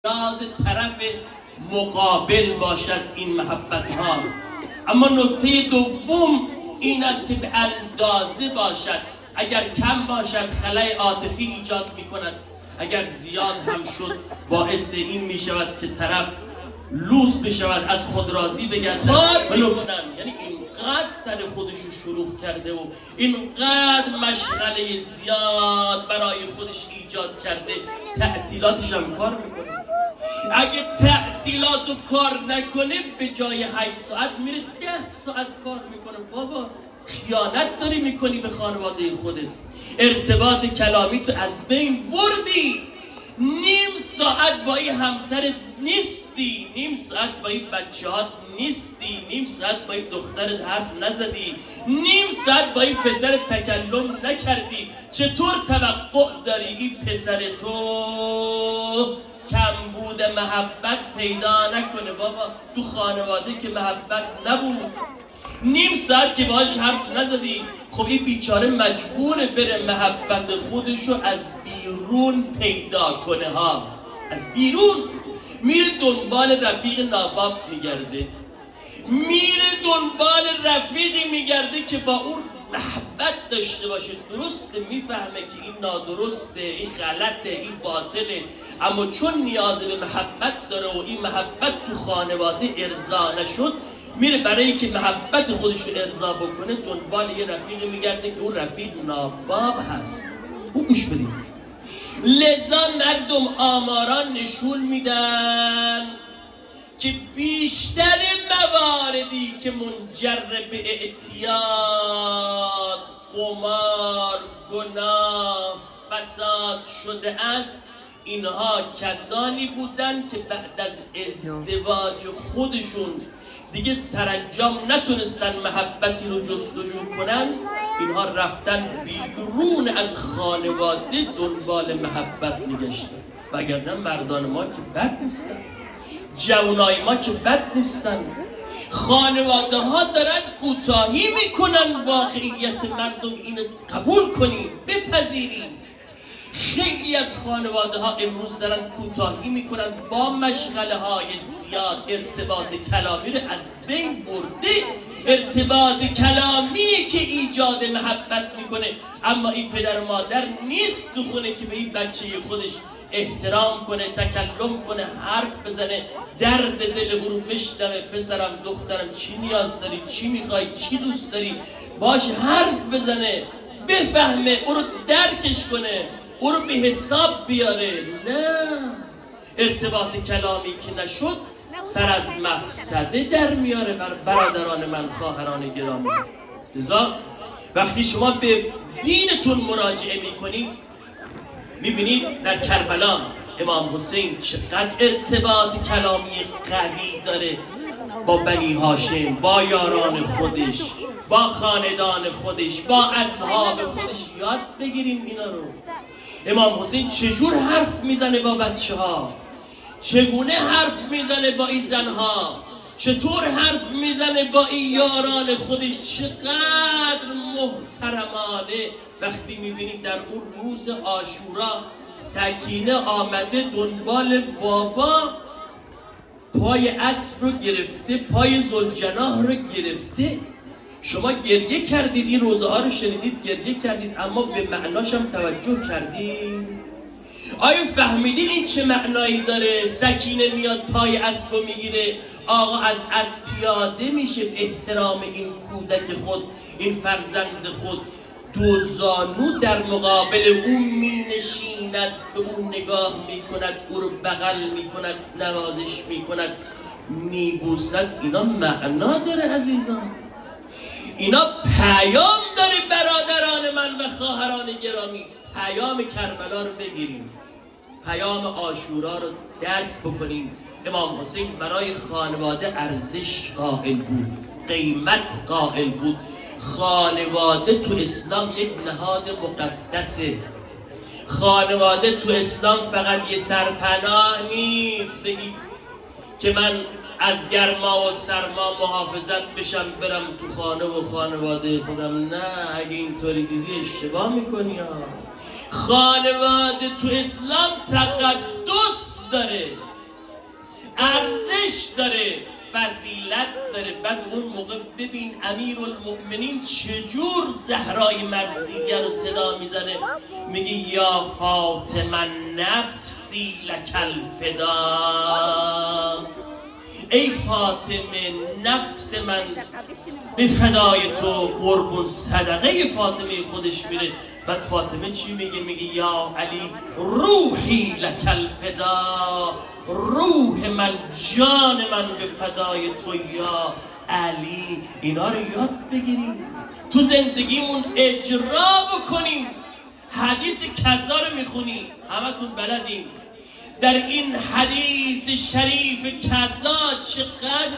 نیاز طرف مقابل باشد این محبت ها. اما نکته دوم این است که به اندازه باشد. اگر کم باشد خلای عاطفی ایجاد می کند، اگر زیاد هم شد باعث این می شود که طرف لوس بشود، از خود راضی بگردد. یعنی اینقدر سر خودشو شلوغ کرده و اینقدر مشغله زیاد برای خودش ایجاد کرده، تعطیلاتش هم کار میکنه. اگه تعطیلاتو کار نکنه به جای 8 ساعت میره 10 ساعت کار میکنه. بابا خیانت داری میکنی به خانواده خودت. ارتباط کلامی تو از بین بردی. نیم ساعت با این همسرت نیستی، نیم ساعت با این بچه‌هات نیستی، نیم ساعت با این دخترت حرف نزدی، نیم ساعت با این پسرت تکلم نکردی. چطور توقع داری این پسر تو کمبود محبت پیدا نکنه؟ بابا تو خانواده که محبت نبود، نیم ساعت که باهاش حرف نزدی، خب این بیچاره مجبوره بره محبت خودشو از بیرون پیدا کنه ها. از بیرون میره دنبال رفیق ناباب میگرده، میره دنبال رفیقی میگرده که با اون محبت داشته باشه. درسته میفهمه که این نادرسته، این غلطه، این باطله، اما چون نیاز به محبت داره و این محبت تو خانواده ارضا نشد، میره برای که محبت خودش رو ارضا بکنه دنبال یه رفیقی میگرده که اون رفیق ناباب هست. خوب گوش بدید. لذا مردم آماران نشون میدن که بیشتر مواردی که منجر به اعتیاد، قمار، گناه، فساد شده است، اینها کسانی بودن که بعد از ازدواج خودشون دیگه سرانجام نتونستن محبتی رو جستجو کنن، اینها رفتن بیرون از خانواده دنبال محبت میگشتن. وگرنه مردان ما که بد نیستن، جوانای ما که بد نیستن. خانواده ها دارن کوتاهی میکنن. واقعیت مردم اینو قبول کنیم، بپذیریم. خیلی از خانواده ها امروز دارن کوتاهی میکنن، با مشغله های زیاد ارتباط کلامی رو از بین برده. ارتباط کلامی که ایجاد محبت میکنه، اما این پدر و مادر نیست تو خونه که به این بچه خودش احترام کنه، تکلم کنه، حرف بزنه، درد دل او رو بشنوه. پسرم، دخترم، چی نیاز داری؟ چی میخوای؟ چی دوست داری؟ باش حرف بزنه، بفهمه، او رو درکش کنه، او رو به حساب بیاره. نه، ارتباط کلامی که نشد سر از مفسده در میاره. برادران من، خواهران گرامی، لذا وقتی شما به دینتون مراجعه میکنید، میبینید در کربلا امام حسین چقدر ارتباط کلامی قوی داره با بنی هاشم، با یاران خودش، با خاندان خودش، با اصحاب خودش. یاد بگیریم اینا رو. امام حسین چجور حرف میزنه با بچه ها، چگونه حرف میزنه با این زنها، چطور حرف میزنه با این یاران خودش، چقدر محترمانه. وقتی میبینید در اون روز عاشورا سکینه آمده دنبال بابا، پای اسب رو گرفته، پای ذوالجناح رو گرفته. شما گریه کردید، این روزه ها رو شنیدید، گریه کردید، اما به معناش هم توجه کردید؟ آیا فهمیدین این چه معنایی داره؟ سکینه میاد پای اسب رو میگیره، آقا از اسب پیاده میشه، احترام این کودک خود، این فرزند خود، دو زانو در مقابل او مینشیند، به او نگاه میکند، او رو بغل میکند، نوازش میکند، میبوسد. اینا معنا داره عزیزان، اینا پیام داره. برادران من و خواهران گرامی، پیام کربلا رو بگیریم، پیام عاشورا رو درک بکنیم. امام حسین برای خانواده ارزش قائل بود، قیمت قائل بود. خانواده تو اسلام یک نهاد مقدسه. خانواده تو اسلام فقط یه سرپناه نیست بگی که من از گرما و سرما محافظت بشم برم تو خانه و خانواده خودم. نه، اگه اینطوری دیدی اشتباه میکنی ها. خانواده تو اسلام تقدس داره. ارزش داره، فضیلت داره. بعد اون موقع ببین امیرالمؤمنین چجور زهرای مرضیه رو صدا میزنه، میگه یا فاطمه نفسی لک الفدا، ای فاطمه نفس من به فدای تو قربون. صدقه فاطمه خودش میره. بعد فاطمه چی میگه؟ میگه یا علی روحی لک الفدا، روح من جان من به فدای تو یا علی. اینا رو یاد بگیریم، تو زندگیمون اجرا بکنیم. حدیث کذا رو میخونیم، همتون بلدین. در این حدیث شریف کذا چقدر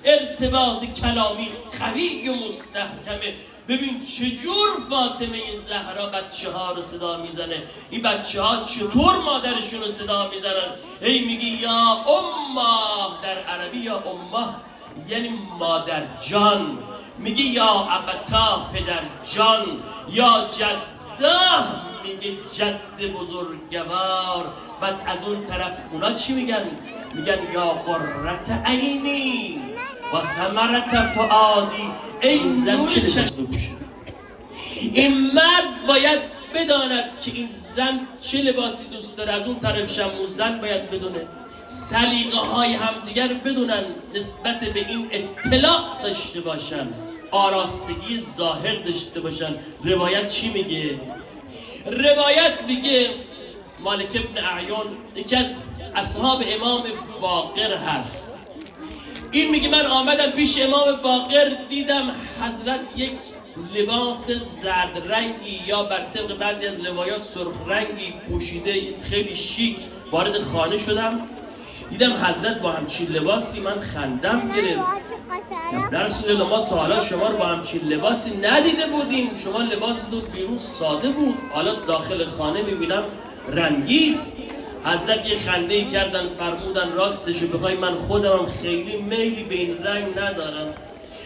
ارتباط کلامی قوی و مستحکمه. ببین چجور فاطمه زهرا بچه ها رو صدا میزنه. این بچه ها چطور مادرشون رو صدا میزنن؟ هی میگی یا امه، در عربی یا امه یعنی مادر جان. میگی یا ابتا، پدر جان. یا جده، میگه جد بزرگوار. بعد از اون طرف اونا چی میگن؟ میگن یا قرة عینی و ثمرة فؤادی، ای نور چشم بپوشه. این مرد باید بداند که این زن چه لباسی دوست داره. از اون طرف شم زن باید بدونه، سلیقه های همدیگر بدونن، نسبت به این اطلاع داشته باشن، آراستگی ظاهر داشته باشن. روایت چی میگه؟ روایت میگه مالک ابن اعیان یکی از اصحاب امام باقر هست. این میگه من آمدم پیش امام باقر، دیدم حضرت یک لباس زرد رنگی یا بر طبق بعضی از روایات سرخ رنگی پوشیده، خیلی شیک وارد خانه شدم. دیدم حضرت با همچین لباسی، من خندم گرفت. در رسول الله ما تا حالا شما رو با همچین لباسی ندیده بودیم، شما لباستون بیرون ساده بود، حالا داخل خانه میبینم رنگیست. حضرت یه خنده ای کردن، فرمودن راستشو بخوای من خودم خیلی میلی به این رنگ ندارم،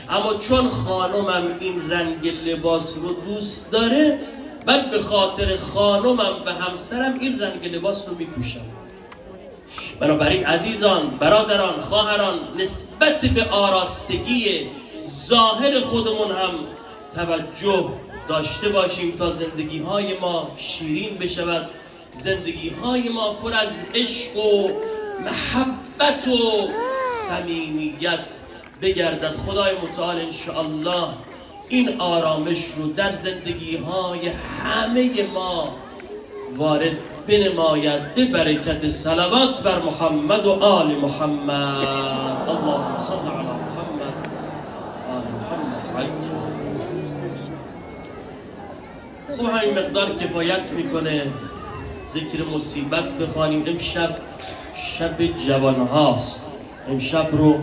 اما چون خانمم این رنگ لباس رو دوست داره، بعد به خاطر خانمم و همسرم این رنگ لباس رو میپوشم. بنابراین عزیزان، برادران، خواهران، نسبت به آراستگی ظاهر خودمون هم توجه داشته باشیم تا زندگی های ما شیرین بشود، زندگی های ما پر از عشق و محبت و صمیمیت بگردد. خدای متعال انشاءالله این آرامش رو در زندگی های همه ما وارد بنماید به برکت صلوات بر محمد و آل محمد. اللهم صل علی محمد آل محمد. خب همین مقدار کفایت میکنه. ذکر مصیبت بخوانیم. امشب شب جوان هاست. امشب رو